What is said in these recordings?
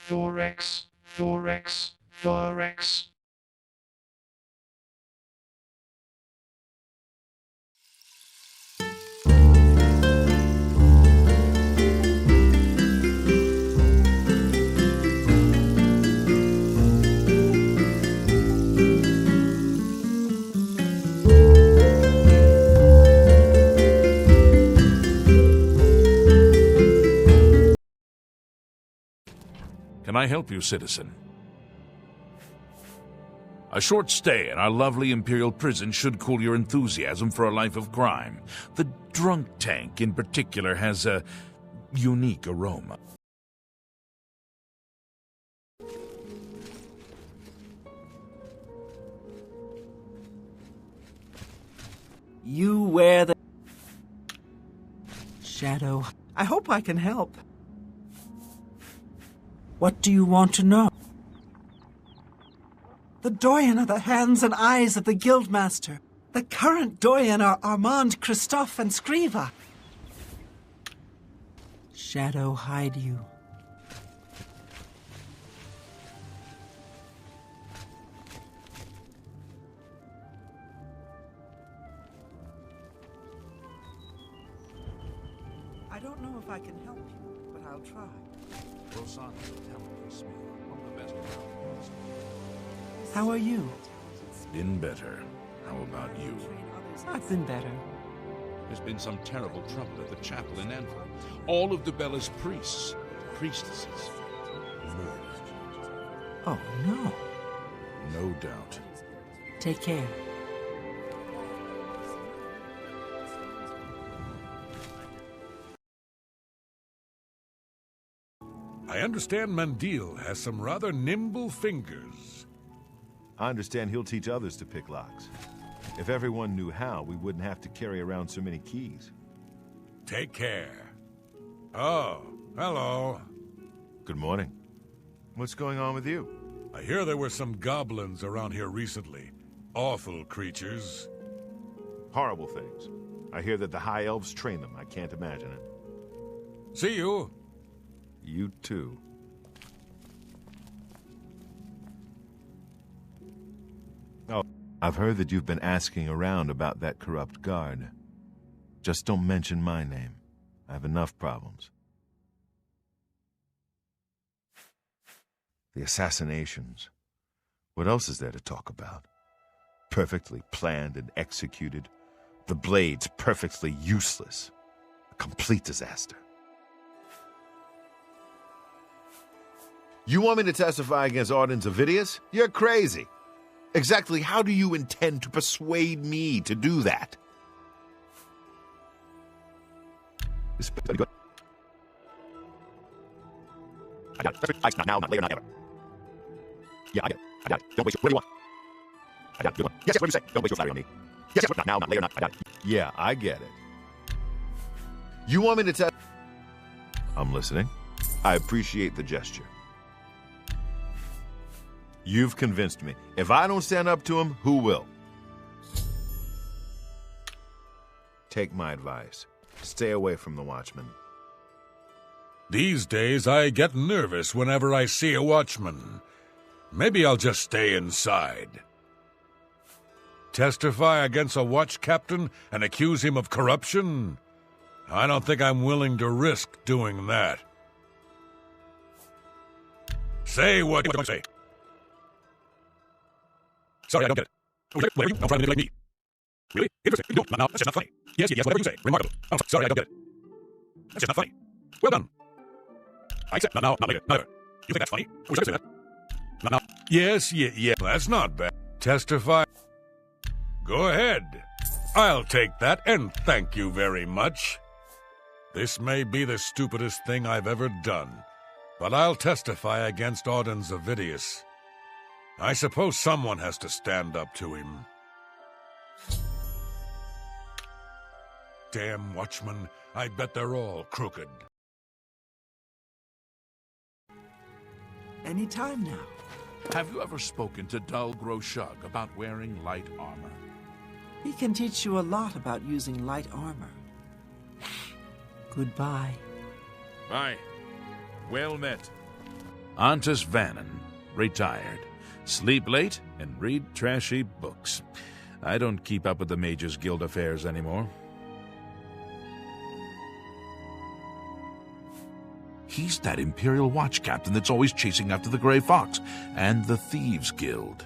Dorex, Dorex, Dorex. Can I help you, citizen? A short stay in our lovely Imperial prison should cool your enthusiasm for a life of crime. The drunk tank, in particular, has a unique aroma. You wear the... Shadow, I hope I can help. What do you want to know? The doyen are the hands and eyes of the Guildmaster. The current doyen are Armand, Christophe, and Scriva. Shadow, hide you. I don't know if I can help you, but I'll try. How are you? Been better. How about you? I've been better. There's been some terrible trouble at the chapel in Antwerp. All of Debella's priests, priestesses, murdered. Oh, no. No doubt. Take care. I understand Mandil has some rather nimble fingers. I understand he'll teach others to pick locks. If everyone knew how, we wouldn't have to carry around so many keys. Take care. Oh, hello. Good morning. What's going on with you? I hear there were some goblins around here recently. Awful creatures. Horrible things. I hear that the High Elves train them. I can't imagine it. See you. You too. Oh, I've heard that you've been asking around about that corrupt guard. Just don't mention my name. I have enough problems. The assassinations. What else is there to talk about? Perfectly planned and executed. The blades perfectly useless. A complete disaster. You want me to testify against Ardens Avidius? You're crazy. Exactly how do you intend to persuade me to do that? I got it. Not now, not later, not ever. Yeah, I get it. I got it. Don't waste your... What do you want? I got it. Good one. Yes, yes, what do you say? Don't waste your flattery on me. Yes, yes, not now, not later, not... I got it. Yeah, I get it. You want me to tell... I'm listening. I appreciate the gesture. You've convinced me. If I don't stand up to him, who will? Take my advice. Stay away from the Watchman. These days, I get nervous whenever I see a watchman. Maybe I'll just stay inside. Testify against a watch captain and accuse him of corruption? I don't think I'm willing to risk doing that. Say what you want to say. Sorry, I don't get it. Whatever you don't try to manipulate me. Really? Interesting. No, not now. That's just not funny. Yes, yes, whatever you say. Remarkable. I'm sorry, I don't get it. That's just not funny. Well done. I accept. Not now, not later, not ever. You think that's funny? I wish I could say that. Not now. Yes, yeah. That's not bad. Testify. Go ahead. I'll take that, and thank you very much. This may be the stupidest thing I've ever done, but I'll testify against Ardens Avidius. I suppose someone has to stand up to him. Damn watchmen, I bet they're all crooked. Any time now. Have you ever spoken to Dul Groshug about wearing light armor? He can teach you a lot about using light armor. Goodbye. Bye. Well met. Antus Vannon, retired. Sleep late and read trashy books. I don't keep up with the Mages Guild affairs anymore. He's that Imperial Watch captain that's always chasing after the Grey Fox and the Thieves Guild.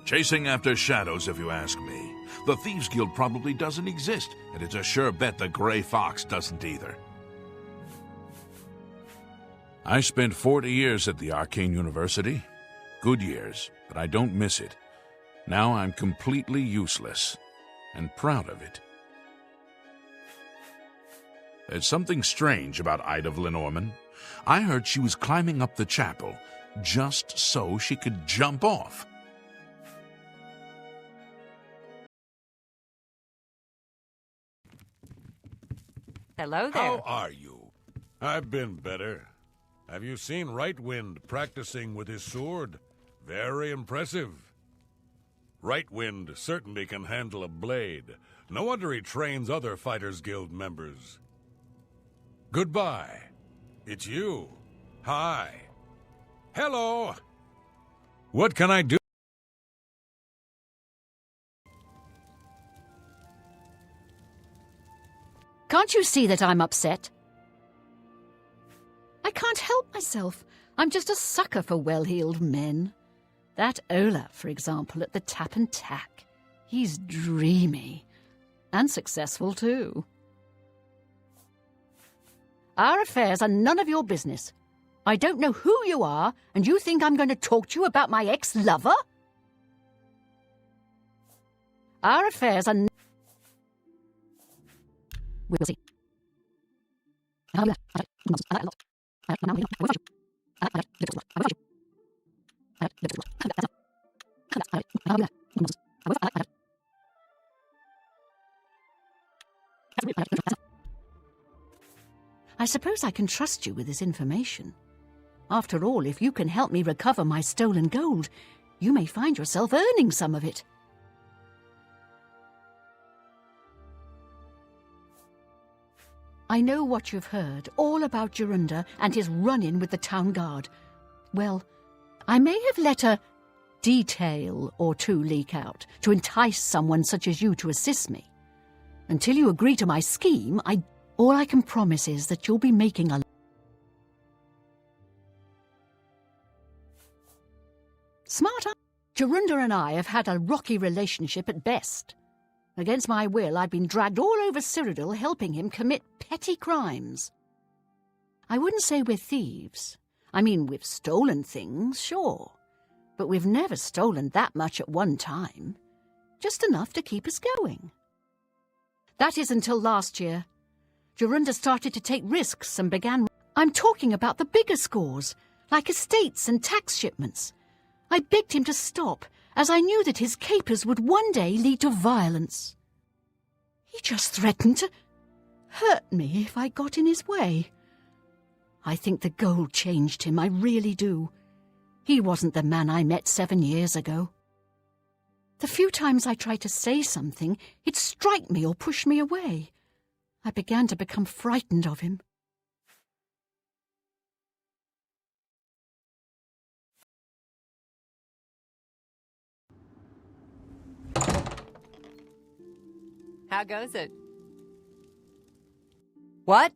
Chasing after shadows, if you ask me. The Thieves Guild probably doesn't exist, and it's a sure bet the Grey Fox doesn't either. I spent 40 years at the Arcane University. Good years, but I don't miss it. Now I'm completely useless, and proud of it. There's something strange about Ida of Lenormand. I heard she was climbing up the chapel just so she could jump off. Hello there. How are you? I've been better. Have you seen Rightwind practicing with his sword? Very impressive. Rightwind certainly can handle a blade. No wonder he trains other Fighters Guild members. Goodbye. It's you. Hi. Hello. What can I do? Can't you see that I'm upset? I can't help myself. I'm just a sucker for well-heeled men. That Ola, for example, at the Tap and Tack. He's dreamy. And successful, too. Our affairs are none of your business. I don't know who you are, and you think I'm going to talk to you about my ex-lover? Our affairs are... We'll see. I suppose I can trust you with this information. After all, if you can help me recover my stolen gold, you may find yourself earning some of it. I know what you've heard, all about Jorunda and his run-in with the town guard. Well, I may have let a detail or two leak out to entice someone such as you to assist me. Until you agree to my scheme, all I can promise is that you'll be making a... Smart. Jorunda and I have had a rocky relationship at best. Against my will, I've been dragged all over Cyrodiil helping him commit petty crimes. I wouldn't say we're thieves. I mean, we've stolen things, sure. But we've never stolen that much at one time. Just enough to keep us going. That is until last year. Jorunda started to take risks and began... I'm talking about the bigger scores, like estates and tax shipments. I begged him to stop, as I knew that his capers would one day lead to violence. He just threatened to hurt me if I got in his way. I think the gold changed him, I really do. He wasn't the man I met 7 years ago. The few times I tried to say something, he'd strike me or push me away. I began to become frightened of him. How goes it? What?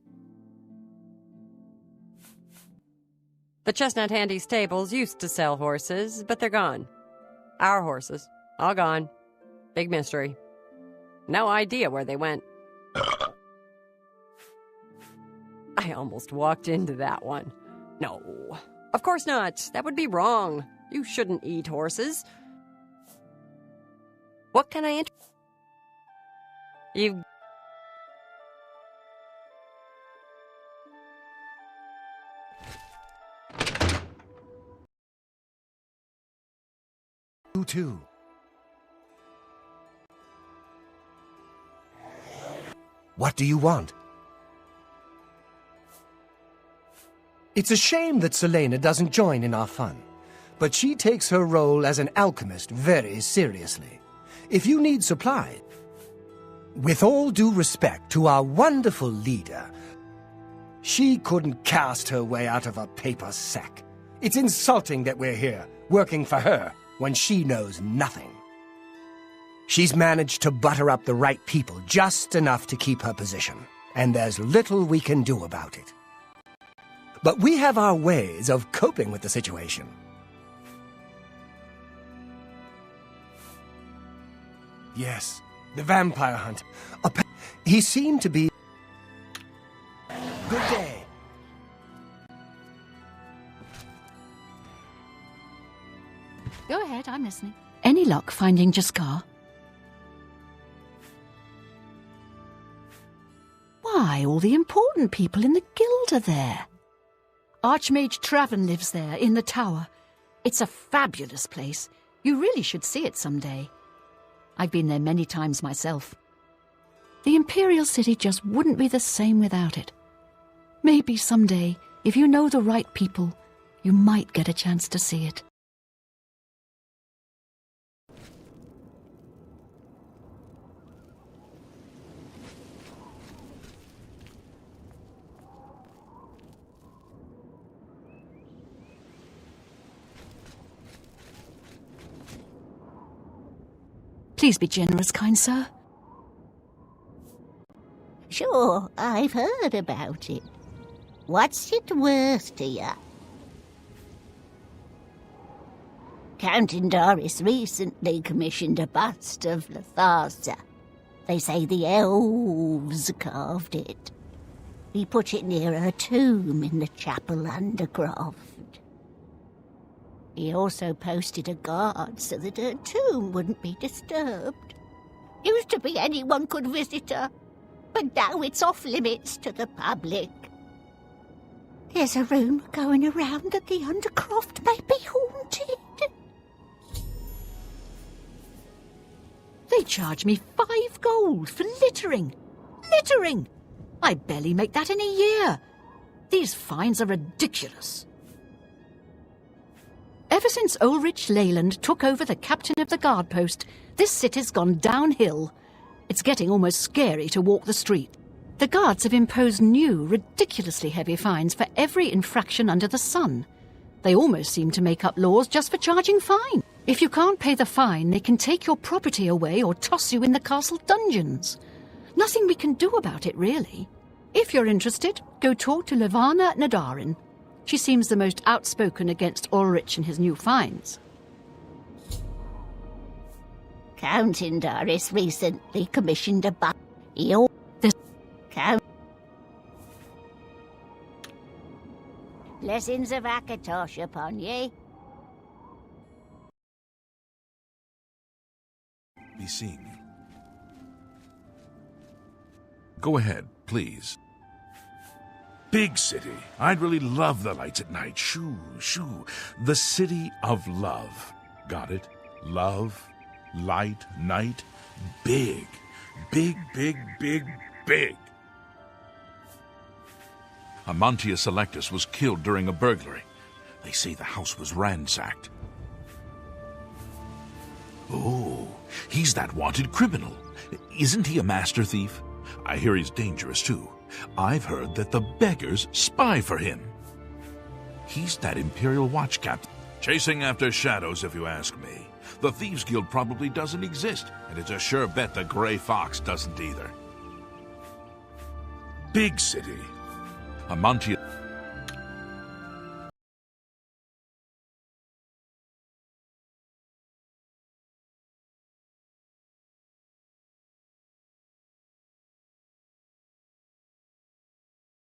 The Chestnut Handy stables used to sell horses, but they're gone. Our horses. All gone. Big mystery. No idea where they went. I almost walked into that one. No, of course not. That would be wrong. You shouldn't eat horses. What can I You... You too. What do you want? It's a shame that Selena doesn't join in our fun, but she takes her role as an alchemist very seriously. If you need supply, with all due respect to our wonderful leader, she couldn't cast her way out of a paper sack. It's insulting that we're here, working for her, when she knows nothing. She's managed to butter up the right people just enough to keep her position, and there's little we can do about it. But we have our ways of coping with the situation. Yes, the vampire hunt. He seemed to be... Good day. Go ahead, I'm listening. Any luck finding Jaskar? Why, all the important people in the guild are there. Archmage Traven lives there, in the tower. It's a fabulous place. You really should see it someday. I've been there many times myself. The Imperial City just wouldn't be the same without it. Maybe someday, if you know the right people, you might get a chance to see it. Please be generous, kind sir. Sure, I've heard about it. What's it worth to you? Count Indaris recently commissioned a bust of Latharsa. They say the elves carved it. He put it near her tomb in the chapel undercroft. He also posted a guard so that her tomb wouldn't be disturbed. Used to be anyone could visit her, but now it's off limits to the public. There's a rumour going around that the undercroft may be haunted. They charge me 5 gold for littering. Littering! I barely make that in a year. These fines are ridiculous. Ever since Ulrich Leyland took over the captain of the guard post, this city's gone downhill. It's getting almost scary to walk the street. The guards have imposed new, ridiculously heavy fines for every infraction under the sun. They almost seem to make up laws just for charging fine. If you can't pay the fine, they can take your property away or toss you in the castle dungeons. Nothing we can do about it, really. If you're interested, go talk to Levana Nadarin. She seems the most outspoken against Ulrich and his new fines. Count Indaris recently commissioned a bust. Count. Blessings of Akatosh upon ye. Be seeing me. Go ahead, please. Big city. I'd really love the lights at night. Shoo, shoo. The city of love. Got it? Love, light, night. Big. Big, big, big, big. Amantia Selectus was killed during a burglary. They say the house was ransacked. Oh, he's that wanted criminal. Isn't he a master thief? I hear he's dangerous, too. I've heard that the beggars spy for him. He's that Imperial Watch captain. Chasing after shadows, if you ask me. The Thieves Guild probably doesn't exist, and it's a sure bet the Grey Fox doesn't either. Big city. Amantia...